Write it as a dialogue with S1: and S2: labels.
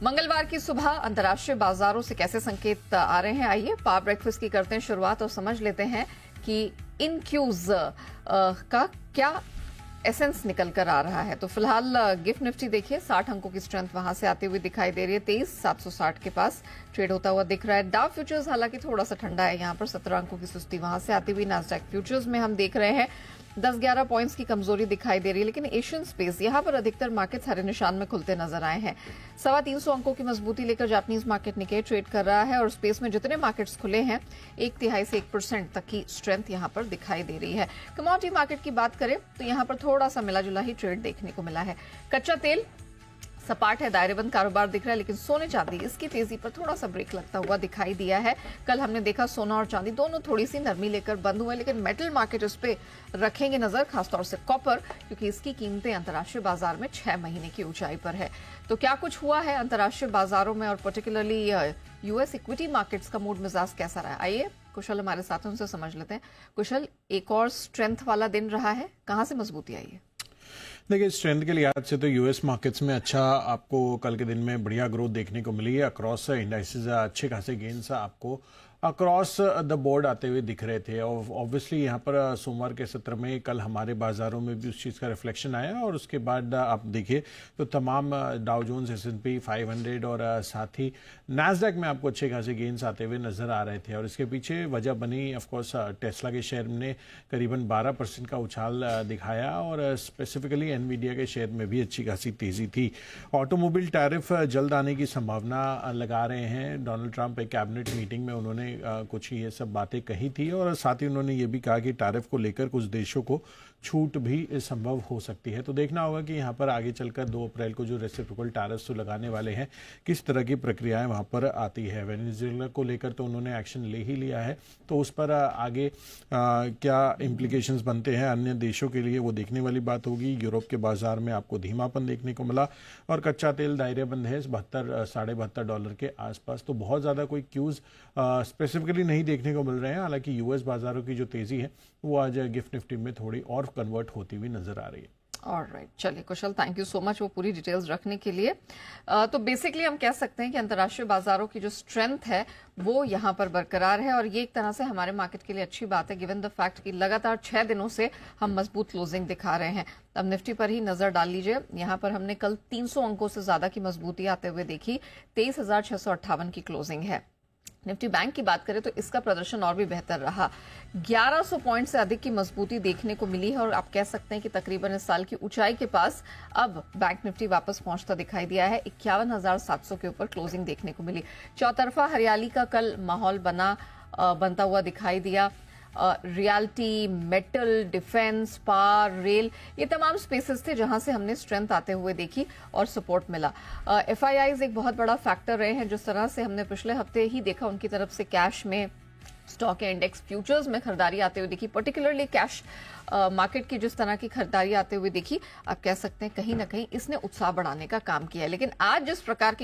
S1: मंगलवार की सुबह अंतर्राष्ट्रीय बाजारों से कैसे संकेत आ रहे हैं, आइए पावर ब्रेकफास्ट की करते हैं शुरुआत और समझ लेते हैं कि इन क्यूज का क्या एसेंस निकल कर आ रहा है। तो फिलहाल गिफ्ट निफ्टी देखिए 60 अंकों की स्ट्रेंथ वहां से आती हुई दिखाई दे रही है। 23,760 के पास ट्रेड होता हुआ दिख रहा है। डाउ फ्यूचर्स हालांकि थोड़ा सा ठंडा है, यहां पर 17 अंकों की सुस्ती वहां से आती हुई। नास्डैक फ्यूचर्स में हम देख रहे हैं 10-11 पॉइंट्स की कमजोरी दिखाई दे रही है, लेकिन एशियन स्पेस यहां पर अधिकतर मार्केट्स हरे निशान में खुलते नजर आए हैं। 350 अंकों की मजबूती लेकर जापानीज मार्केट निके ट्रेड कर रहा है और स्पेस में जितने मार्केट्स खुले हैं 1/3 से 1% तक की स्ट्रेंथ यहां पर दिखाई दे रही है। कमोडिटी मार्केट की बात करें तो यहां पर थोड़ा सा मिला जुला ही ट्रेड देखने को मिला है। कच्चा तेल सपाट है, दायरेबंद कारोबार दिख रहा है, लेकिन सोने चांदी इसकी तेजी पर थोड़ा सा ब्रेक लगता हुआ दिखाई दिया है। कल हमने देखा सोना और चांदी दोनों थोड़ी सी नरमी लेकर बंद हुए, लेकिन मेटल मार्केट इस पे रखेंगे नजर, खासतौर से कॉपर, क्योंकि इसकी कीमतें अंतर्राष्ट्रीय बाजार में 6 महीने की ऊंचाई पर है। तो क्या कुछ हुआ है अंतर्राष्ट्रीय बाजारों में और पर्टिकुलरली यूएस इक्विटी मार्केट्स का मूड मिजाज कैसा रहा है, आइए कुशल हमारे साथ उनसे समझ लेते हैं। कुशल, एक और स्ट्रेंथ वाला दिन रहा है, कहां से मजबूती आई है?
S2: देखिए, स्ट्रेंथ के लिहाज से तो यूएस मार्केट्स में अच्छा आपको कल के दिन में बढ़िया ग्रोथ देखने को मिली है। अक्रॉस इंडाइसेस अच्छे खासे गेन्स आपको अक्रॉस द बोर्ड आते हुए दिख रहे थे। और ऑब्वियसली यहाँ पर सोमवार के सत्र में कल हमारे बाजारों में भी उस चीज़ का रिफ्लेक्शन आया और उसके बाद आप देखिए तो तमाम डाउ जोन्स, S&P 500 और साथ ही नैस्डैक में आपको अच्छे खासे गेन्स आते हुए नजर आ रहे थे। और इसके पीछे वजह बनी ऑफकोर्स टेस्ला के शेयर ने करीबन 12% का उछाल दिखाया और स्पेसिफिकली एनवीडिया के शेयर में भी अच्छी खासी तेजी थी। ऑटोमोबाइल टैरिफ जल्द आने की संभावना लगा रहे हैं। डोनाल्ड ट्रंप एक कैबिनेट मीटिंग में उन्होंने कुछ ये सब बातें कही थी और साथ ही उन्होंने ये भी कहा कि टैरिफ को लेकर कुछ देशों को छूट भी संभव हो सकती है। तो देखना होगा कि यहाँ पर आगे चलकर 2 अप्रैल को जो रेसिप्रोकल टैरिफ्स तो लगाने वाले हैं, किस तरह की प्रक्रियाएं वहाँ पर आती है। वेनेजुएला को लेकर तो उन्होंने एक्शन ले ही लिया है, तो उस पर आगे क्या इम्प्लीकेशंस बनते हैं अन्य देशों के लिए, वो देखने वाली बात होगी। यूरोप के बाजार में आपको धीमापन देखने को मिला और कच्चा तेल दायरेबंद है $72 के आसपास। तो बहुत ज़्यादा कोई क्यूज स्पेसिफिकली नहीं देखने को मिल रहे हैं। हालांकि यूएस बाजारों की जो तेजी है वो आज गिफ्ट निफ्टी में थोड़ी और कन्वर्ट होती हुई नजर आ रही है।
S1: ऑलराइट, चलिए कुशल, थैंक यू सो मच वो पूरी डिटेल्स रखने के लिए। तो बेसिकली हम कह सकते हैं कि अंतर्राष्ट्रीय बाजारों की जो स्ट्रेंथ है वो यहाँ पर बरकरार है और ये एक तरह से हमारे मार्केट के लिए अच्छी बात है, गिवन द फैक्ट कि लगातार 6 दिनों से हम मजबूत क्लोजिंग दिखा रहे हैं। अब निफ्टी पर ही नजर डाल लीजिए, यहाँ पर हमने कल 300 अंकों से ज्यादा की मजबूती आते हुए देखी। 23,658 की क्लोजिंग है। निफ्टी बैंक की बात करें तो इसका प्रदर्शन और भी बेहतर रहा। 1100 पॉइंट से अधिक की मजबूती देखने को मिली है और आप कह सकते हैं कि तकरीबन इस साल की ऊंचाई के पास अब बैंक निफ्टी वापस पहुंचता दिखाई दिया है। 51,700 के ऊपर क्लोजिंग देखने को मिली। चौतरफा हरियाली का कल माहौल बनता हुआ दिखाई दिया। Realty, metal, defence, power, rail, ये तमाम स्पेसेस थे जहां से हमने स्ट्रेंथ आते हुए देखी और सपोर्ट मिला। FIIs एक बहुत बड़ा फैक्टर रहे हैं। जिस तरह से हमने पिछले हफ्ते ही देखा उनकी तरफ से कैश में, स्टॉक या इंडेक्स फ्यूचर्स में खरीदारी आते हुए देखी, पर्टिकुलरली कैश मार्केट की जिस तरह की खरीदारी आते हुए देखी, आप कह सकते हैं कहीं ना कहीं इसने उत्साह बढ़ाने का काम किया है। लेकिन आज जिस प्रकार की